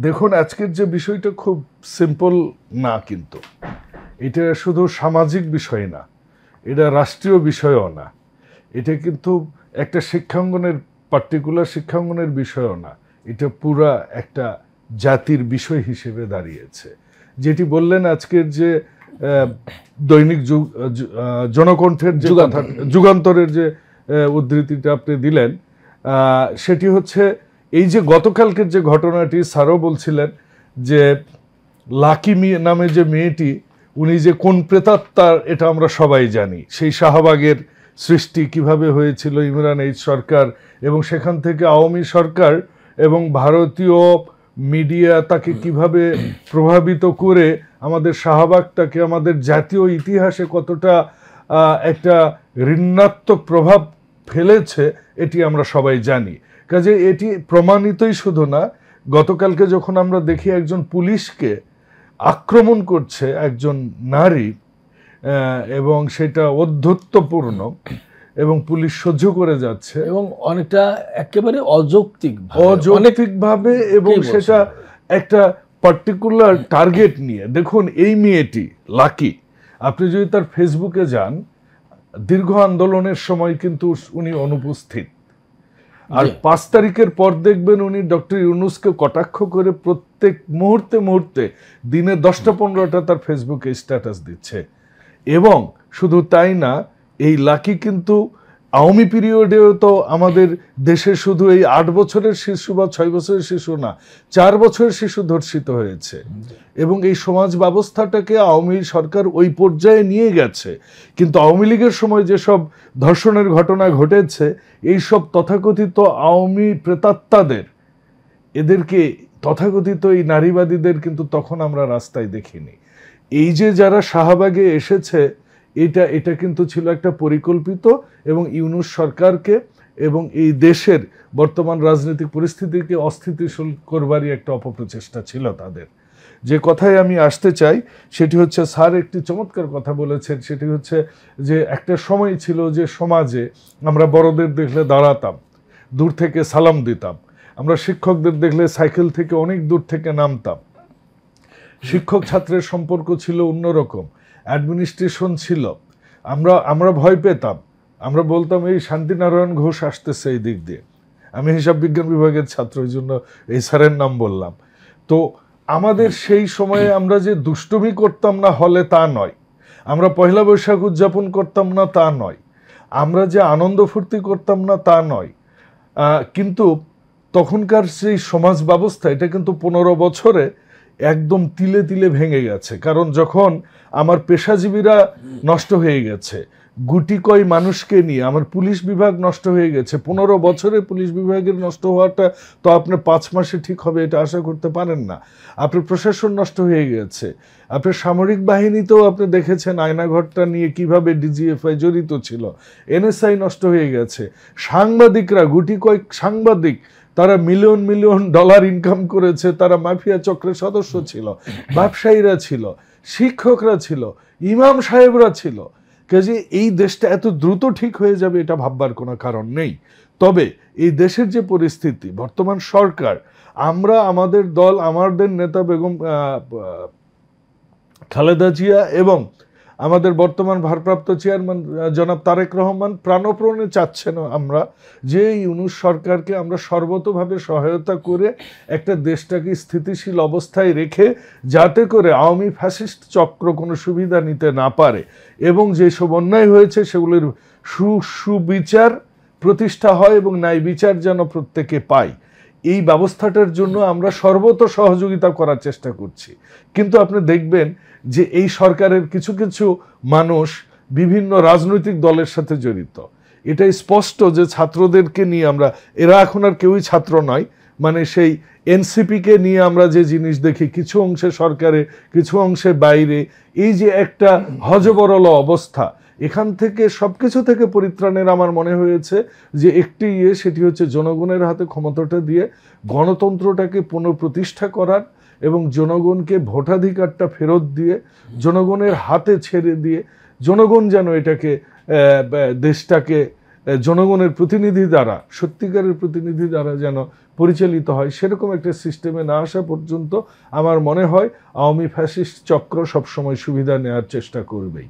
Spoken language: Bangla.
দেখুন, আজকের যে বিষয়টা খুব সিম্পল না, কিন্তু এটা শুধু সামাজিক বিষয় না, এটা রাষ্ট্রীয় বিষয়ও না, এটা কিন্তু একটা শিক্ষাঙ্গনের পার্টিকুলার শিক্ষাঙ্গনের বিষয়ও না, এটা পুরা একটা জাতির বিষয় হিসেবে দাঁড়িয়েছে। যেটি বললেন আজকের যে দৈনিক জনকণ্ঠের যে যুগান্তরের যে উদ্ধৃতিটা আপনি দিলেন, সেটি হচ্ছে এই যে গতকালকের যে ঘটনাটি, স্যারও বলছিলেন যে লাকি নামে যে মেয়েটি, উনি যে কোন প্রেতাত্মার এটা আমরা সবাই জানি। সেই শাহবাগের সৃষ্টি কিভাবে হয়েছিল ইমরান এইচ সরকার, এবং সেখান থেকে আওয়ামী সরকার এবং ভারতীয় মিডিয়া তাকে কিভাবে প্রভাবিত করে আমাদের শাহবাগটাকে আমাদের জাতীয় ইতিহাসে কতটা একটা ঋণাত্মক প্রভাব ফেলেছে, এটি আমরা সবাই জানি। কাজে এটি প্রমাণিতই শুধু না, গতকালকে যখন আমরা দেখি একজন পুলিশকে আক্রমণ করছে একজন নারী, এবং সেটা অধ্যত্বপূর্ণ, এবং পুলিশ সহ্য করে যাচ্ছে এবং অনেকটা একেবারে অযৌক্তিকভাবে, এবং সেটা একটা পার্টিকুলার টার্গেট নিয়ে। দেখুন, এই মেয়েটি লাকি, আপনি যদি তার ফেসবুকে যান, দীর্ঘ আন্দোলনের সময় কিন্তু উনি অনুপস্থিত, আর 5 তারিখের পর দেখবেন উনি ডক্টর ইউনূসকে কটাক্ষ করে প্রত্যেক মুহূর্তে দিনে 10টা-15টা তার ফেসবুকে স্ট্যাটাস দিচ্ছে। এবং শুধু তাই না, এই লাকি কিন্তু আওয়ামী পিরিয়ডেও তো আমাদের দেশে শুধু এই 8 বছরের শিশু বা 6 বছরের শিশু না, 4 বছরের শিশু ধর্ষিত হয়েছে, এবং এই সমাজ ব্যবস্থাটাকে আওয়ামী সরকার ওই পর্যায়ে নিয়ে গেছে। কিন্তু আওয়ামী লীগের সময় যেসব ধর্ষণের ঘটনা ঘটেছে, এই সব তথাকথিত আওয়ামী প্রেতাত্মাদের, এদেরকে তথাকথিত এই নারীবাদীদের কিন্তু তখন আমরা রাস্তায় দেখিনি। এই যে যারা শাহবাগে এসেছে, এটা কিন্তু ছিল একটা পরিকল্পিত, এবং ইউনূস সরকারকে এবং এই দেশের বর্তমান রাজনৈতিক পরিস্থিতিকে অস্থিতিশীল করবারই একটা অপপ্রচেষ্টা ছিল তাদের। যে কথায় আমি আসতে চাই সেটি হচ্ছে, স্যার একটি চমৎকার কথা বলেছেন, সেটি হচ্ছে যে একটা সময় ছিল যে সমাজে আমরা বড়দের দেখলে দাঁড়াতাম, দূর থেকে সালাম দিতাম, আমরা শিক্ষকদের দেখলে সাইকেল থেকে অনেক দূর থেকে নামতাম, শিক্ষক ছাত্রের সম্পর্ক ছিল অন্যরকম, অ্যাডমিনিস্ট্রেশন ছিল, আমরা ভয় পেতাম, আমরা বলতাম এই শান্তিনারায়ণ ঘোষ আসতেছে এই দিক দিয়ে। আমি হিসাব বিজ্ঞান বিভাগের ছাত্র, এই জন্য এই স্যারের নাম বললাম। তো আমাদের সেই সময়ে আমরা যে দুষ্টুমি করতাম না হলে তা নয়, আমরা পয়লা বৈশাখ উদযাপন করতাম না তা নয়, আমরা যে আনন্দ ফুর্তি করতাম না তা নয়, কিন্তু তখনকার সেই সমাজ ব্যবস্থা, এটা কিন্তু 15 বছরে একদম তিলে তিলে ভেঙে গেছে। কারণ যখন আমার পেশাজীবীরা নষ্ট হয়ে গেছে, গুটি কয় মানুষকে নিয়ে আমার পুলিশ বিভাগ নষ্ট হয়ে গেছে, 15 বছরে পুলিশ বিভাগের নষ্ট হওয়াটা তো আপনার 5 মাসে ঠিক হবে এটা আশা করতে পারেন না। আপনার প্রশাসন নষ্ট হয়ে গেছে, আপনার সামরিক বাহিনীতেও আপনি দেখেছেন আয়নাঘরটা নিয়ে কিভাবে ডিজিএফআই জড়িত ছিল, এনএসআই নষ্ট হয়ে গেছে, সাংবাদিকরা, গুটি কয়েক সাংবাদিক, তারা মিলিয়ন মিলিয়ন ডলার ইনকাম করেছে, তারা মাফিয়া চক্রের সদস্য ছিল, ব্যবসায়ীরা ছিল, শিক্ষকরা ছিল, ইমাম সাহেবরা ছিল। কাজে এই দেশটা এত দ্রুত ঠিক হয়ে যাবে এটা ভাববার কোনো কারণ নেই। তবে এই দেশের যে পরিস্থিতি, বর্তমান সরকার, আমরা আমাদের দল, আমাদের নেতা বেগম খালেদা জিয়া এবং আমাদের বর্তমান ভারপ্রাপ্ত চেয়ারম্যান জনাব তারেক রহমান প্রাণপণে চাচ্ছেন আমরা যে ইউনূস সরকারকে আমরা সর্বতোভাবে সহায়তা করে একটা দেশটাকে স্থিতিশীল অবস্থায় রেখে, যাতে করে আওয়ামী ফ্যাসিস্ট চক্র কোনো সুবিধা নিতে না পারে, এবং যেসব অন্যায় হয়েছে সেগুলির সুবিচার প্রতিষ্ঠা হয় এবং ন্যায় বিচার যেন প্রত্যেকে পায়। এই ব্যবস্থাটার জন্য আমরা সর্বত সহযোগিতা করার চেষ্টা করছি। কিন্তু আপনি দেখবেন যে এই সরকারের কিছু কিছু মানুষ বিভিন্ন রাজনৈতিক দলের সাথে জড়িত। এটাই স্পষ্ট যে ছাত্রদেরকে নিয়ে আমরা, এরা এখন আর কেউই ছাত্র নয়, মানে সেই এনসিপিকে নিয়ে আমরা যে জিনিস দেখি, কিছু অংশে সরকারে, কিছু অংশে বাইরে, এই যে একটা হযবরল অবস্থা, এখান থেকে সবকিছু থেকে পরিত্রাণের আমার মনে হয়েছে যে একটি সেটি হচ্ছে জনগণের হাতে ক্ষমতাটা দিয়ে গণতন্ত্রটাকে পুনঃপ্রতিষ্ঠা করার, এবং জনগণকে ভোটাধিকারটা ফেরত দিয়ে, জনগণের হাতে ছেড়ে দিয়ে, জনগণ যেন এটাকে দেশটাকে জনগণের প্রতিনিধি দ্বারা, সত্যিকারের প্রতিনিধি দ্বারা যেন পরিচালিত হয়, সেরকম একটা সিস্টেমে না আসা পর্যন্ত আমার মনে হয় আওয়ামী ফ্যাসিস্ট চক্র সবসময় সুবিধা নেওয়ার চেষ্টা করবেই।